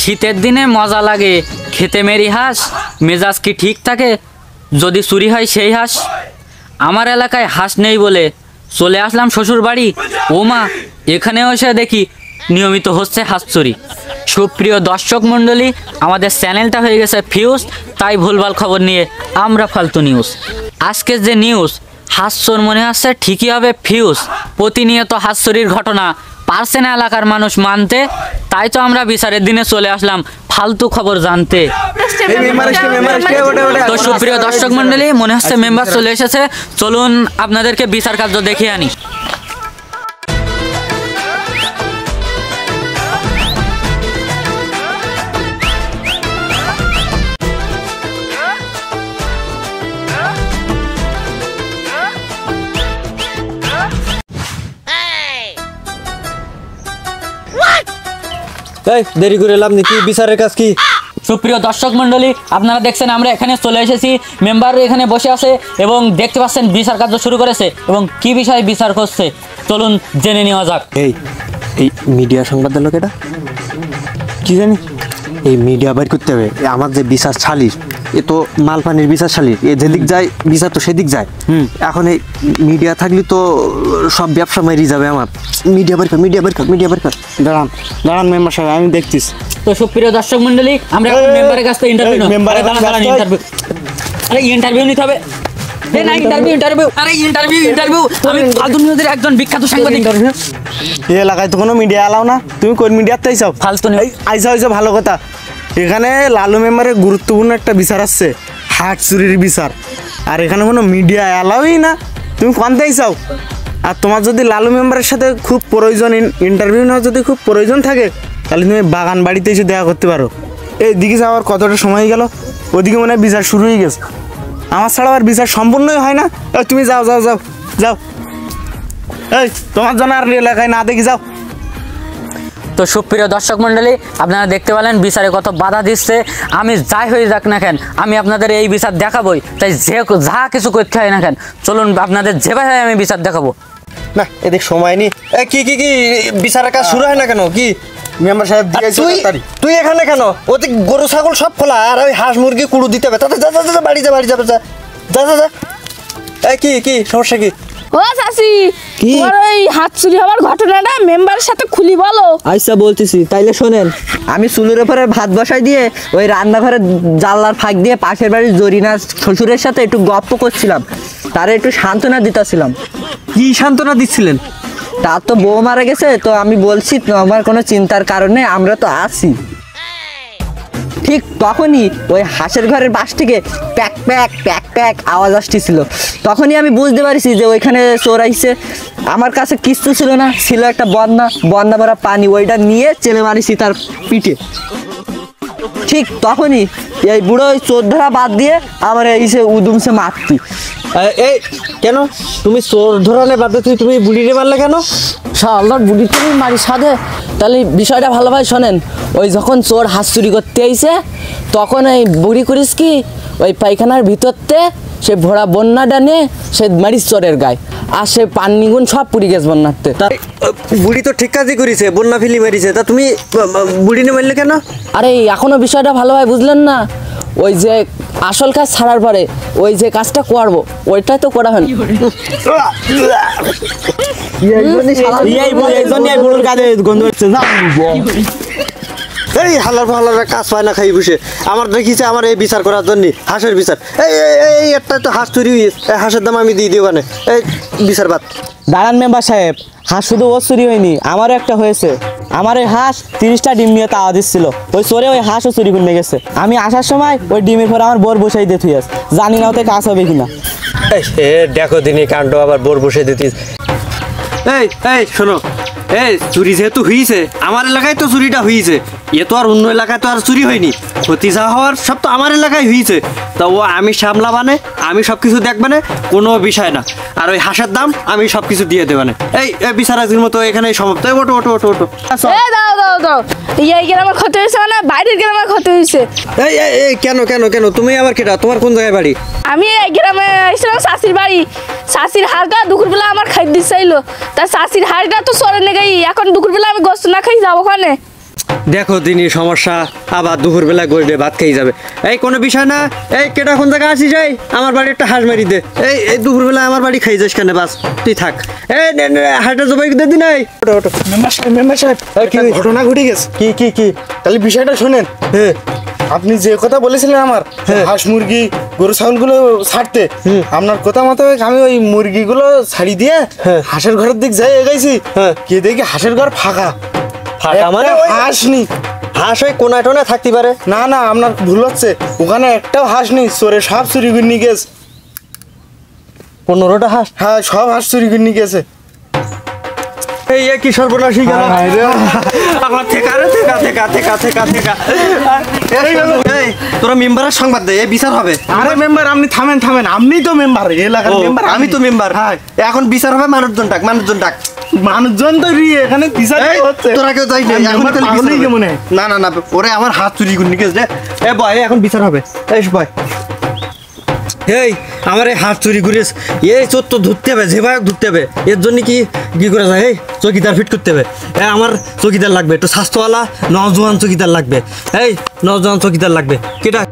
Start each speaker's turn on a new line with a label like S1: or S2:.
S1: শীতের দিনে মজা লাগে খেতে মেরি হাঁস, মেজাজ কি ঠিক থাকে যদি চুরি হয় সেই হাঁস। আমার এলাকায় হাঁস নেই বলে চলে আসলাম শ্বশুর বাড়ি। ও মা, এখানেও এসে দেখি নিয়মিত হচ্ছে হাঁস চুরি। সুপ্রিয় দর্শক মণ্ডলী, আমাদের চ্যানেলটা হয়ে গেছে ফিউজ, তাই ভুলভাল খবর নিয়ে আমরা ফালতু নিউজ। আজকের যে নিউজ, হাঁস চোর মনে হচ্ছে ঠিকই হবে ফিউজ। প্রতিনিয়ত হাঁস চুরির ঘটনা পারছে না এলাকার মানুষ মানতে, তাই তো আমরা বিচারের দিনে চলে আসলাম ফালতু খবর জানতে। তো সুপ্রিয় দর্শক মণ্ডলী, মনে হচ্ছে মেম্বার চলে এসেছে, চলুন আপনাদেরকে বিচার কার্য দেখিয়ে আনি।
S2: দেরি করে লাভ নেই, কি বিচারের কাজ কি?
S1: সুপ্রিয় দর্শক মণ্ডলী, আপনারা দেখছেন আমরা এখানে চলে এসেছি, মেম্বার এখানে বসে আছে এবং দেখতে পাচ্ছেন বিচার কার্য শুরু করেছে এবং কি বিষয়ে বিচার করছে চলুন জেনে নেওয়া যাক।
S2: এই মিডিয়া সংবাদ লোক এটা কি জানি, এই মিডিয়া বাইর করতে হবে। আমার যে বিচার সালিশ, এ তো মালপানির বিচার সালিশ, এ যেদিক যায় বিচার তো সেদিক যায়। এখন এই মিডিয়া থাকলে তো সব ব্যবসা মারি যাবে আমার। মিডিয়া বাইর কর, মিডিয়া বাইর কর, মিডিয়া বাইর কর। দাঁড়ান দাঁড়ান মেম্বার সাহেব, আমি দেখতেছি।
S1: তো সুপ্রিয় দর্শক মণ্ডলী, আমরা মেম্বারের কাছ থেকে ইন্টারভিউ নিতে হবে। একজন বিখ্যাত সাংবাদিক।
S3: এই এলাকায় তো কোনো মিডিয়া এলাও না, তুমি কোন মিডিয়াতে আইসাও?
S1: ফালতু
S3: আইসা ভালো কথা। এখানে লালু মেম্বারের গুরুত্বপূর্ণ একটা বিচার আসছে, হাট চুরির বিচার, আর এখানে কোনো মিডিয়া এলাওই না, তুমি কোনতে আইসাও? আর তোমার যদি লালু মেম্বারের সাথে খুব প্রয়োজন, ইন্টারভিউ নেওয়ার যদি খুব প্রয়োজন থাকে, তাহলে তুমি বাগান বাড়িতে এসে দেখা করতে পারো। এইদিকে যাওয়ার কতটা সময় গেল, ওদিকে মনে হয় বিচার শুরু হয়ে গেছে। আমার ছাড়া আর বিচার সম্পূর্ণই হয় না। তুমি যাও যাও যাও যাও, এই তোমার জন্য আর এলাকায় না দেখি যাও।
S1: তো সুপ্রিয় দর্শক মণ্ডলী, আপনারা দেখতে পেলেন বিচারে কত বাধা দিচ্ছে। আমি যাই হয়ে যাক না কেন, আমি আপনাদের এই বিচার দেখাবই, তাই যে যা কিছু করতে হয় না কেন, চলুন আপনাদের যেভাবে আমি বিচার দেখাবো।
S2: না এদিকে সময় নেই। কি কি কি বিচারের কাজ শুরু হয় না কেন? কি
S3: মেম্বার সাহেব
S2: তুই এখানে কেন? ওতে গরু ছাগল সব খোলা, আর ওই হাঁস মুরগি কুড়ু দিতে হবে। তাতে যা যা যা, বাড়ি যা, বাড়ি যাবে, যা যা যা যা। এই কি কি সমস্যা কি?
S4: ও চাচি, তোমার ওই হাত চুরি হওয়ার ঘটনাটা মেম্বারের সাথে খুলি বলো।
S5: আচ্ছা বলতেছি, তাইলে শোনেন। আমি চুলের উপরে ভাত বসাই দিয়ে ওই রান্নাঘরে জানলার ফাঁক দিয়ে পাশের বাড়ির জরিনার শ্বশুরের সাথে একটু গপ্প করছিলাম, তারা একটু সান্ত্বনা দিতেছিলাম।
S2: কি সান্ত্বনা দিচ্ছিলেন?
S5: তার তো বউ মারা গেছে, তো আমি বলছি আমার কোনো চিন্তার কারণে আমরা তো আছি। ঠিক তখনই ওই হাঁসের ঘরের বাস থেকে প্যাক প্যাক প্যাক প্যাক আওয়াজ আসতেছিল। তখনই আমি বুঝতে পারছি যে ওইখানে চোর আইছে। আমার কাছে কিচ্ছু ছিল না, ছিল একটা বন্যা ভরা পানি, ওইটা নিয়ে চেলে মারিছি তার পিঠে। ঠিক তখনই এই বুড়ো ওই চোর ধরা বাদ দিয়ে আমার এইসে উদুমসে মারতি।
S2: এই কেন তুমি চোর ধরালে বাদ দিয়ে তুমি বুড়িরে মারলে কেন?
S5: শালার বুড়ি তুমি মারি সাধে। তাহলে বিষয়টা ভালোভাবে শোনেন। ওই যখন চোর হাঁস চুরি করতে আইছে, তখন এই বুড়ি করিস কি ওই পায়খানার ভিতরতে সে ভরা বন্যাটা নিয়ে সে মারিস চোরের গায়ে, আর সে পানিগুন সব পুড়ি গেছে বন্যাতে।
S2: বুড়ি তো ঠিক কাজই করেছে, বন্যা ফেলি মারিছে, তা তুমি বুড়ি নিয়ে মারলে কেন?
S5: আরে এখনো বিষয়টা ভালোভাবে বুঝলেন না? ওই যে আসল কাজ ছাড়ার পরে ওই যে কাজটা করবো, ওইটাই তো করা হয়।
S2: এই হালার ফালার কাজ পায় না খাই বসে। আমার দেখিছে আমার এই বিচার করার জন্য, হাঁসের বিচার। এই একটা তো হাঁস চুরি হয়েছে, হাঁসের দাম আমি দিয়ে দিই ওখানে। এই বিচার বাদ।
S5: দাঁড়ান মেম্বার সাহেব, হাঁস শুধু ও চুরি হয়নি, আমারও একটা হয়েছে। আমার ওই হাঁস 30টা ডিম নিয়ে তাওয়া দিচ্ছিল, ওই চোরে ওই হাঁসও চুরি করে গেছে। আমি আসার সময় ওই ডিমের পরে আমার বোর বসাই দিয়ে থুই, জানি না ওতে কাজ হবে কিনা।
S2: দেখো দিনই কাণ্ড, আবার বোর বসে দিতিস। এই শোনো, এই চুরি যেহেতু হয়েছে, আমার এলাকায় তো চুরিটা হয়েছে, এ তো আর অন্য এলাকায় তো আর চুরি হয়নি, ক্ষতি যা হওয়ার সব তো আমার এলাকায় হয়েছে। তা ও আমি সামলাবানে, আমি সব কিছু দেখবানে, কোনো বিষয় না। আর ওই হাঁসের দাম আমি সব কিছু দিয়ে দেবানে। এই বিচারাজির মতো এখানে সমাপ্ত। এই ওটো ওটো ওটো ওটো।
S4: দাও দাও দাও, এই গ্রামের ক্ষতি হয়েছে মানে বাইরের গ্রামের ক্ষতি হয়েছে।
S2: এই এই এই কেন কেন কেন তুমি আবার কেটা? তোমার কোন জায়গায় বাড়ি?
S4: আমি এই গ্রামে এসেছিলাম শাশির বাড়ি, শাশির হাড়টা দুপুরবেলা আমার খাইতে চাইলো, তা শাশির হাড়টা তো সরে নেই, এখন দুপুরবেলা আমি গোস্ত না খাই যাবো ওখানে।
S2: দেখো দিনই সমস্যা, আবার দুপুরবেলা গড়বে ভাত খেয়ে যাবে। এই কোনো বিষয় না। এই কেটা কোন জায়গায় আসিস? এই আমার বাড়ি একটা হাঁস মারি দে। এই এই দুপুরবেলা আমার বাড়ি খাই যাস কেন? বাস তুই থাক। এই হাঁসটা জবাই দে দি নাই। ওটা ওটা।
S3: মেম্বার সাহেব
S2: কি
S3: একটা ঘটনা ঘটে গেছে।
S2: কি কি কি?
S3: তাহলে বিষয়টা শোনেন।
S2: হ্যাঁ
S3: আপনি যে কথা বলেছিলেন আমার হাঁস মুরগি গরু ছাগলগুলো ছাড়তে, আপনার কথা মতো আমি ওই মুরগিগুলো ছাড়ি দিয়ে হাঁসের ঘরের দিক যাই এগাইছি, কি দেখি হাঁসের ঘর ফাঁকা।
S2: ফাঁকা মানে
S3: একটাও
S2: ওই
S3: হাঁস নেই।
S2: হাঁস ওই কোনায় টোনায় থাকতে পারে।
S3: না না, আপনার ভুল হচ্ছে, ওখানে একটাও হাঁস নেই, চোরে সব চুরি করে নিয়ে গেছে।
S2: 15টা হাঁস?
S3: হ্যাঁ, সব হাঁস চুরি করে নিয়ে গেছে।
S2: এই কি সর্বনাশী গেল আমার। থেকা রে থেকা থেকা থেকা থেকা থেকা। এই তোরা মেম্বারের সংবাদ দে, এই বিচার হবে।
S3: আরে মেম্বার আপনি থামেন থামেন, আপনিই তো মেম্বার এলাকার
S2: ও,
S3: মেম্বার।
S2: আমি তো মেম্বার।
S3: হ্যাঁ,
S2: এখন বিচার হবে, মানুষজন ডাক, মানুষজন ডাক।
S3: মানুষজন তো এখানে বিচার
S2: এই,
S3: হচ্ছে।
S2: তোরা কেউ যাই না,
S3: আমি
S2: এখন
S3: মেম্বার
S2: তাহলে বিচার
S3: পাগলই
S2: হবে।
S3: কেমন হয়?
S2: না না না, ওরে আমার হাত চুরি করে নিয়ে গেছে। এ বয়, এখন বিচার হবে। এই বয়, এই আমার এই হাত চুরি করিস, এই চোর তো ধরতে হবে, যেভাবে ধরতে হবে। এর জন্য কি কি করে যায়? এই চৌকিদার ফিট করতে হবে। আমার চৌকিদার লাগবে, একটু স্বাস্থ্যওয়ালা নজওয়ান চৌকিদার লাগবে। এই নজওয়ান চৌকিদার লাগবে। কেটা?